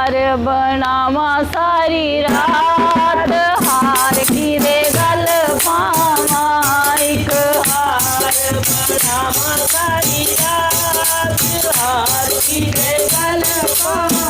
हार बनावा सारी रात, हार की रे गल पावा एक हार बनावा सारी रात, हार की रे गल पावा।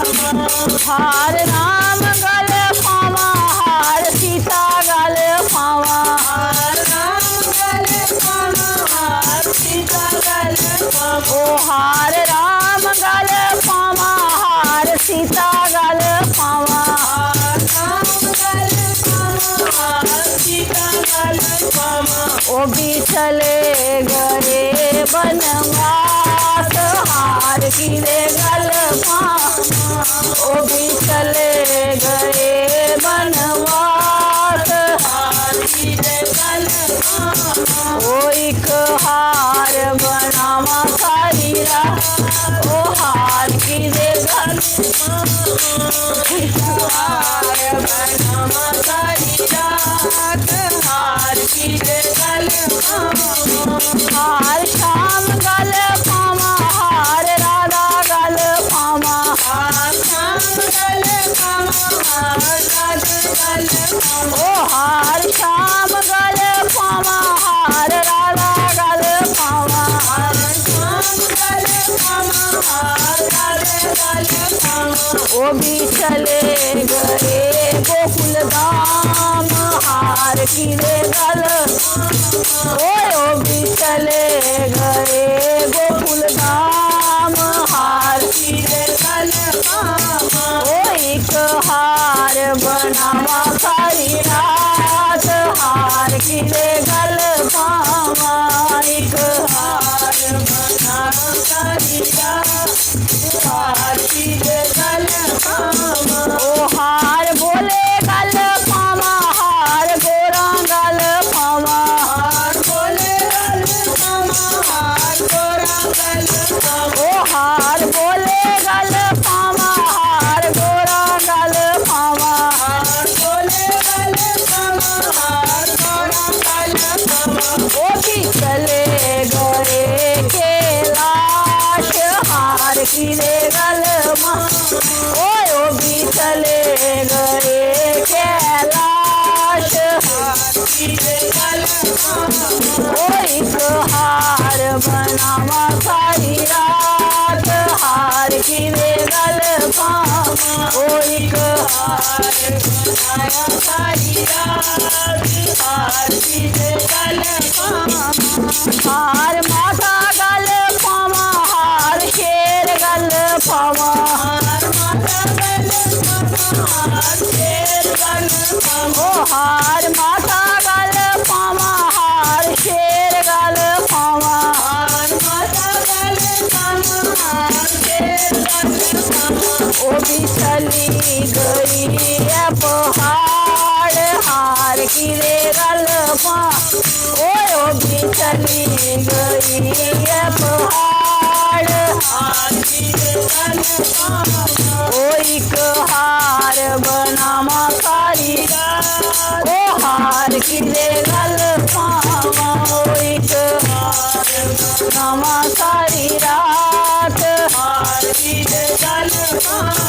हार राम गल पावा, हार सीता गल पावा, हार राम गल पावा, हार सीता गल पावा। ओ हार राम गल पावा, हार सीता गल पावा, हार राम गल पावा, हार सीता गल पावा। ओ भी चले गए बनवास, हार की रे गल पावा। ओ भी चले गए बनवास, हार की रे गल पावा। ओ एक हार बनावा सारी रात, ओ हार की रे गल पावा। हार बनावा सारी रात, हार की रे गल पावा। हार शाम गल पावा, हार राधा गल पावा, हार शाम गल पावा, हार राधा गल पावा। ओ हार शाम गल पावा, हार राधा गल पावा, हार शाम गल पावा, हार राधा गल पावा। ओ भी चले गए गोकुल धाम, हार की रे गल। ओ भी चले गए गोकुल धाम, हार की रे गल पावा। ओ एक हार बनावा सारी रात, हार की रे गल पावा। एक हार बनावा सारी रात, हार की रे गल पावा। ओ हार बोले गल पावा, हार गोरा गल पावा, हार बोले गल पावा, हार गोरा गल पावा। ओ हार बोले गल पावा, हार गोरा गल पावा, हार बोले गल पावा, हार गोरा गल पावा। ओ भी चले गए कैलाश, हार की रे गल पावा। ओ भी चले गए कैलाश, हार की रे गल पावा। ओ एक हार बनावा सारी रात, हार की रे गल पावा। ओ एक हार बनावा सारी रात, हार की रे गल पावा। हार माता गल पावा, हार शेर गल पावा, हार माता गल पावा, हार शेर गल पावा। ओ हार माता गल पावा, हार शेर गल पावा, हार माता गल पावा, हार शेर गल पावा। ओ भी चली गई है पहाड़, हार की रे गल पावा। ओ भी चली गई है पहाड़, हार की रे गल पावा। ओ एक हार बनावा सारी रात, ओ हार की रे गल पावा। ओ एक हार बनावा सारी रात, हार की रे गल पावा।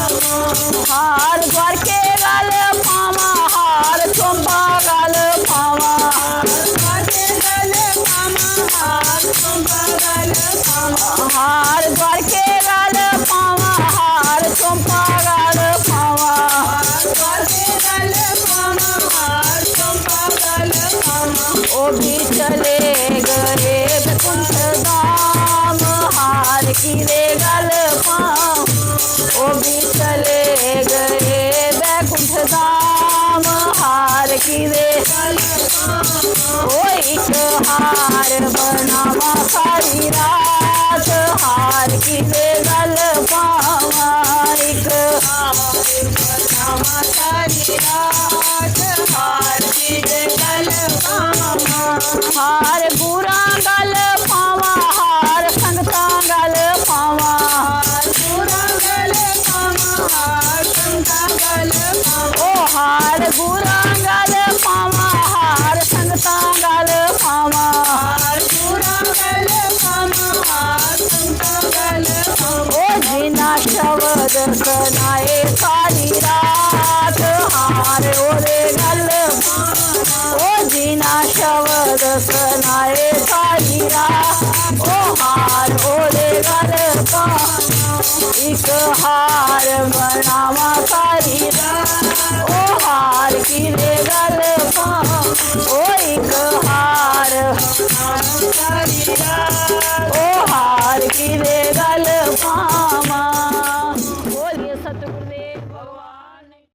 हार द्वार के गल पावा, हार चोंपा गल पावा, हार द्वार के गल पावा, हार चोंपा गल पावा। हार द्वार के गल पावा, हार चोंपा गल पावा, हार द्वार के गल पावा, हार चोंपा गल पावा। ओ भी चले गए बैकुंठ धाम, हार की रे गल पावा। ओ भी चले गए बैकुंठ धाम, हार की रे गल पावा। ओ एक हार बनावा सारी रात, हार की रे गल पावा। एक हार बनावा सारी रात, हार की रे गल पावा। हार बुरा गल पावा, हार संगता गल पावा, हार बुरा गल पावा, हार संगता गल पावा। ओ हार बुरा गल पावा, हार संगता गल पावा, हार बुरा गल पावा, हार संगता गल पावा। ओ जिना शब्द सुनाए बनाए सारी रात ओ हार ओदे गल पावां एक हार बनावा सारी रात ओ हार किदे गल पावां ओ एक हार बनावा सारी रात ओ हार किदे गल पावां